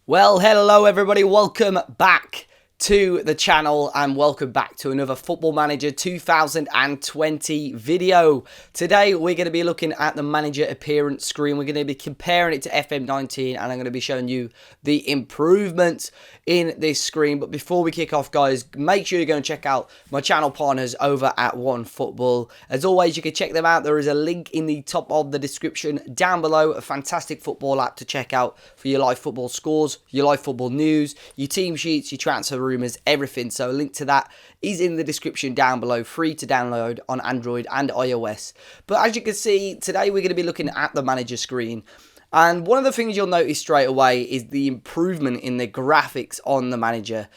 Well, hello everybody, welcome back to the channel and welcome back to another Football Manager 2020 video. Today we're going to be looking at the manager appearance screen. We're going to be comparing it to FM19 and I'm going to be showing you the improvements in this screen. But before we kick off, guys, make sure you go and check out my channel partners over at OneFootball. As always, you can check them out. There is a link in the top of the description down below. A fantastic football app to check out for your live football scores, your live football news, your team sheets, your transfer rumours, everything. So a link to that is in the description down below, free to download on Android and iOS. But as you can see, today we're going to be looking at the manager screen. And one of the things you'll notice straight away is the improvement in the graphics on the manager.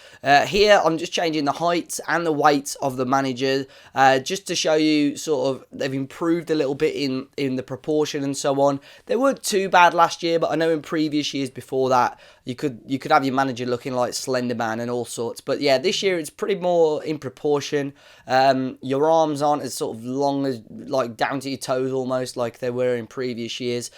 Here, I'm just changing the heights and the weights of the manager just to show you sort of they've improved a little bit in the proportion and so on. They weren't too bad last year, but I know in previous years before that, you could have your manager looking like Slender Man and all sorts. But yeah, this year it's pretty more in proportion. Your arms aren't as sort of long as, like, down to your toes almost like they were in previous years.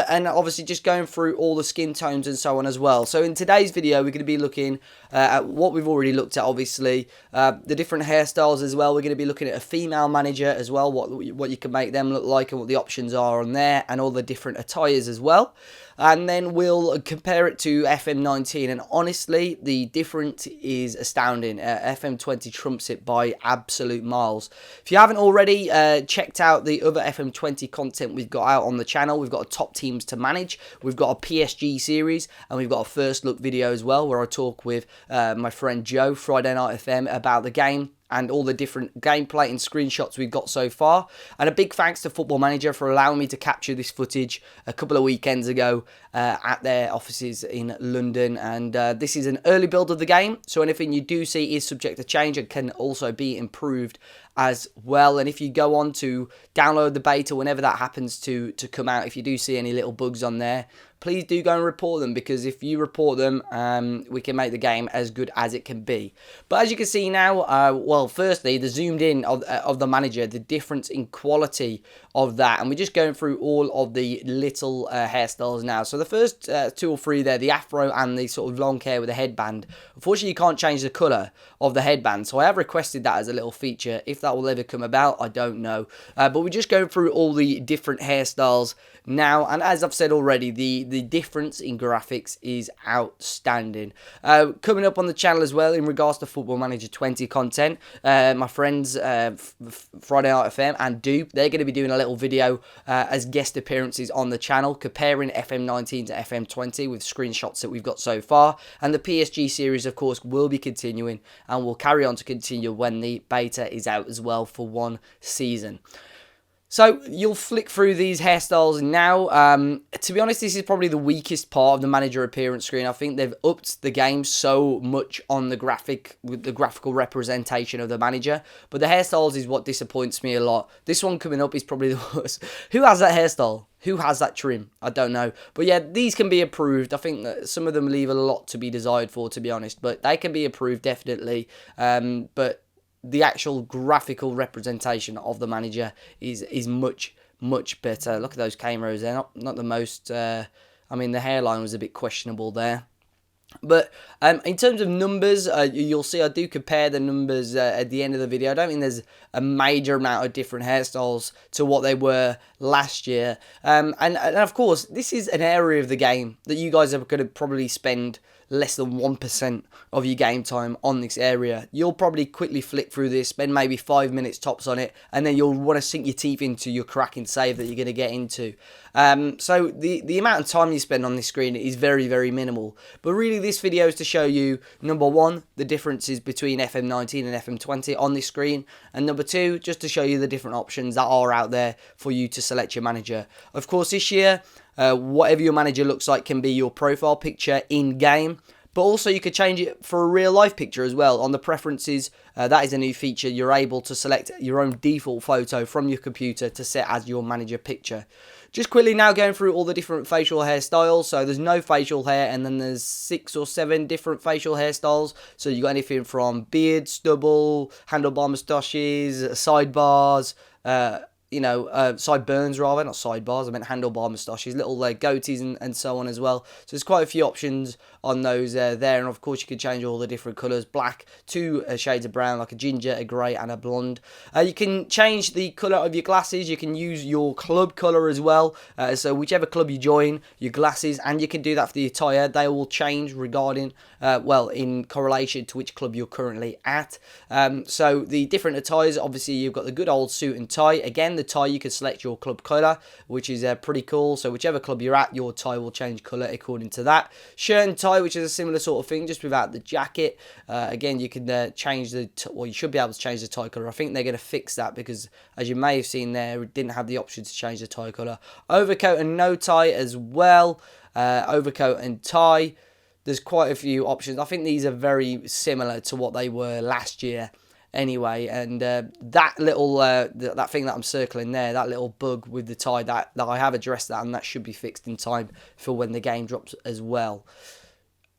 And obviously just going through all the skin tones and so on as well. So in today's video, we're going to be looking at what we've already looked at, obviously. The different hairstyles as well. We're going to be looking at a female manager as well, what you can make them look like and what the options are on there, and all the different attires as well. And then we'll compare it to FM19, and honestly, the difference is astounding. FM20 trumps it by absolute miles. If you haven't already checked out the other FM20 content we've got out on the channel, we've got a top teams to manage, we've got a PSG series, and we've got a first look video as well, where I talk with my friend Joe, Friday Night FM, about the game and all the different gameplay and screenshots we've got so far. And a big thanks to Football Manager for allowing me to capture this footage a couple of weekends ago at their offices in London. And this is an early build of the game, so anything you do see is subject to change and can also be improved as well. And if you go on to download the beta whenever that happens to come out, if you do see any little bugs on there, please do go and report them, because if you report them, we can make the game as good as it can be. But as you can see now, well, firstly, the zoomed in of the manager, the difference in quality of that, and we're just going through all of the little hairstyles now. So the first two or three there, the afro and the sort of long hair with a headband. Unfortunately, you can't change the colour of the headband, so I have requested that as a little feature. If that will ever come about, I don't know. But we're just going through all the different hairstyles now, and as I've said already, the difference in graphics is outstanding. Coming up on the channel as well in regards to Football Manager 20 content, my friends Friday Night FM and Dupe, they're going to be doing a little video as guest appearances on the channel, comparing FM19 to FM20 with screenshots that we've got so far. And the PSG series, of course, will be continuing and will carry on to continue when the beta is out as well for one season. So you'll flick through these hairstyles now. To be honest, this is probably the weakest part of the manager appearance screen. I think they've upped the game so much on the graphical representation of the manager. But the hairstyles is what disappoints me a lot. This one coming up is probably the worst. Who has that hairstyle? Who has that trim? I don't know. But yeah, these can be improved. I think that some of them leave a lot to be desired for, to be honest. But they can be improved, definitely. But the actual graphical representation of the manager is much better. Look at those cameras. They're not the most. I mean, the hairline was a bit questionable there. But in terms of numbers, you'll see I do compare the numbers at the end of the video. I don't think there's a major amount of different hairstyles to what they were last year. And of course, this is an area of the game that you guys are going to probably spend less than 1% of your game time on this area. You'll probably quickly flick through this, spend maybe 5 minutes tops on it, and then you'll want to sink your teeth into your cracking save that you're going to get into. So the amount of time you spend on this screen is very, very minimal. But really, this video is to show you, number one, the differences between FM19 and FM20 on this screen, and number two, just to show you the different options that are out there for you to select your manager. Of course, this year, whatever your manager looks like can be your profile picture in-game, but also you could change it for a real-life picture as well. On the preferences, that is a new feature. You're able to select your own default photo from your computer to set as your manager picture. Just quickly now going through all the different facial hairstyles. So there's no facial hair, and then there's 6 or 7 different facial hairstyles. So you got anything from beard, stubble, handlebar moustaches, sidebars, sideburns rather, not sidebars, I meant handlebar moustaches, little goatees and so on as well. So there's quite a few options on those there, and of course you can change all the different colours, black, two shades of brown, like a ginger, a grey and a blonde. You can change the colour of your glasses, you can use your club colour as well, so whichever club you join, your glasses, and you can do that for the attire, they will change regarding, in correlation to which club you're currently at. So the different attires, obviously you've got the good old suit and tie. Again, the tie, you can select your club colour, which is pretty cool. So whichever club you're at, your tie will change colour according to that. Shirt and tie, which is a similar sort of thing, just without the jacket. Again, you can change you should be able to change the tie colour. I think they're going to fix that because, as you may have seen there, it didn't have the option to change the tie colour. Overcoat and no tie as well. Overcoat and tie. There's quite a few options. I think these are very similar to what they were last year anyway, and that little that thing that I'm circling there, that little bug with the tie, that I have addressed that, and that should be fixed in time for when the game drops as well.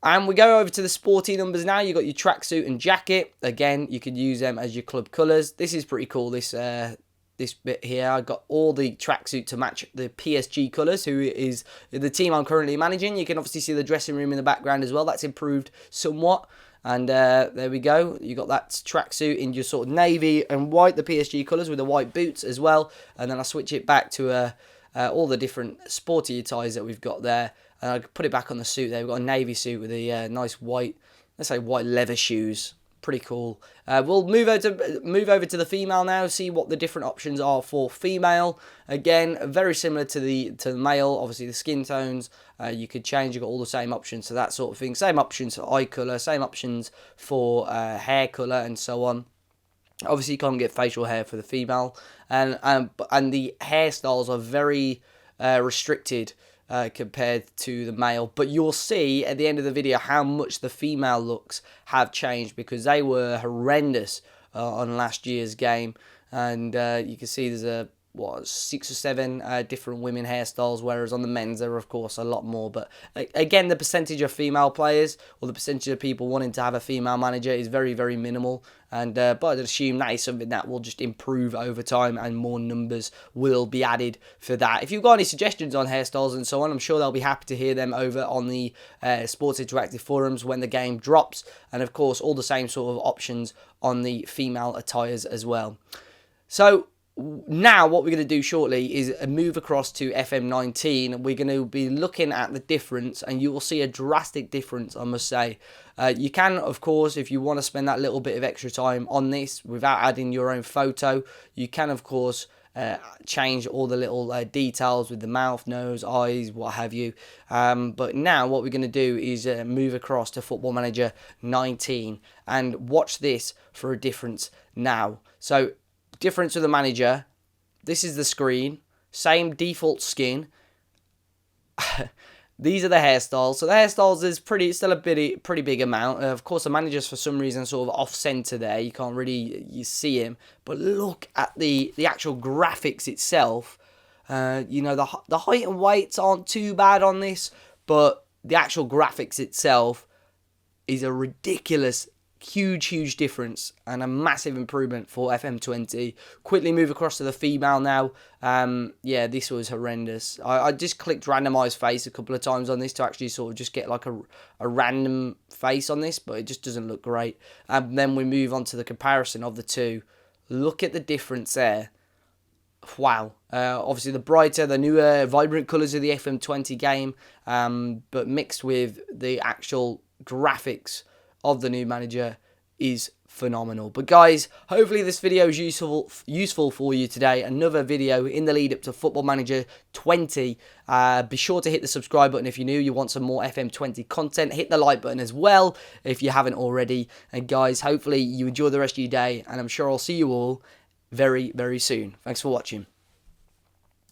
And we go over to the sporty numbers now. You've got your tracksuit and jacket. Again, you could use them as your club colours. This is pretty cool, this bit here. I got all the tracksuit to match the PSG colours, who is the team I'm currently managing. You can obviously see the dressing room in the background as well. That's improved somewhat. And there we go. You got that tracksuit in your sort of navy and white, the PSG colours, with the white boots as well. And then I switch it back to all the different sporty ties that we've got there. And I put it back on the suit there. We've got a navy suit with a nice white, let's say white leather shoes. Pretty cool. We'll move over to the female now, see what the different options are for female. Again, very similar to the male. Obviously, the skin tones you could change. You've got all the same options, so that sort of thing. Same options for eye colour, same options for hair colour, and so on. Obviously, you can't get facial hair for the female, and the hairstyles are very restricted compared to the male, but you'll see at the end of the video how much the female looks have changed, because they were horrendous on last year's game. And you can see there's 6 or 7 different women hairstyles, whereas on the men's there are of course a lot more. But again, the percentage of female players, or the percentage of people wanting to have a female manager, is very, very minimal. And but I'd assume that is something that will just improve over time, and more numbers will be added for that. If you've got any suggestions on hairstyles and so on, I'm sure they'll be happy to hear them over on the Sports Interactive forums when the game drops. And of course, all the same sort of options on the female attires as well. So now what we're going to do shortly is move across to FM19. We're going to be looking at the difference, and you will see a drastic difference, I must say. You can, of course, if you want to spend that little bit of extra time on this without adding your own photo, you can, of course, change all the little details with the mouth, nose, eyes, what have you. But now what we're going to do is move across to Football Manager 19 and watch this for a difference now. So, difference with the manager, this is the screen, same default skin. These are the hairstyles. So the hairstyles is still a pretty big amount. Of course, the manager's for some reason sort of off center there. You can't really see him. But look at the actual graphics itself. The height and weights aren't too bad on this, but the actual graphics itself is a ridiculous, huge difference, and a massive improvement for FM20. Quickly move across to the female now. Yeah, this was horrendous. I just clicked randomize face a couple of times on this to actually sort of just get like a random face on this, but it just doesn't look great. And then we move on to the comparison of the two. Look at the difference there. Wow. Obviously the brighter, the newer, vibrant colours of the FM20 game, but mixed with the actual graphics of the new manager is phenomenal. But guys, hopefully this video is useful for you today. Another video in the lead up to Football Manager 20. Be sure to hit the subscribe button if you're new. You want some more FM20 content. Hit the like button as well if you haven't already. And guys, hopefully you enjoy the rest of your day, and I'm sure I'll see you all very, very soon. Thanks for watching.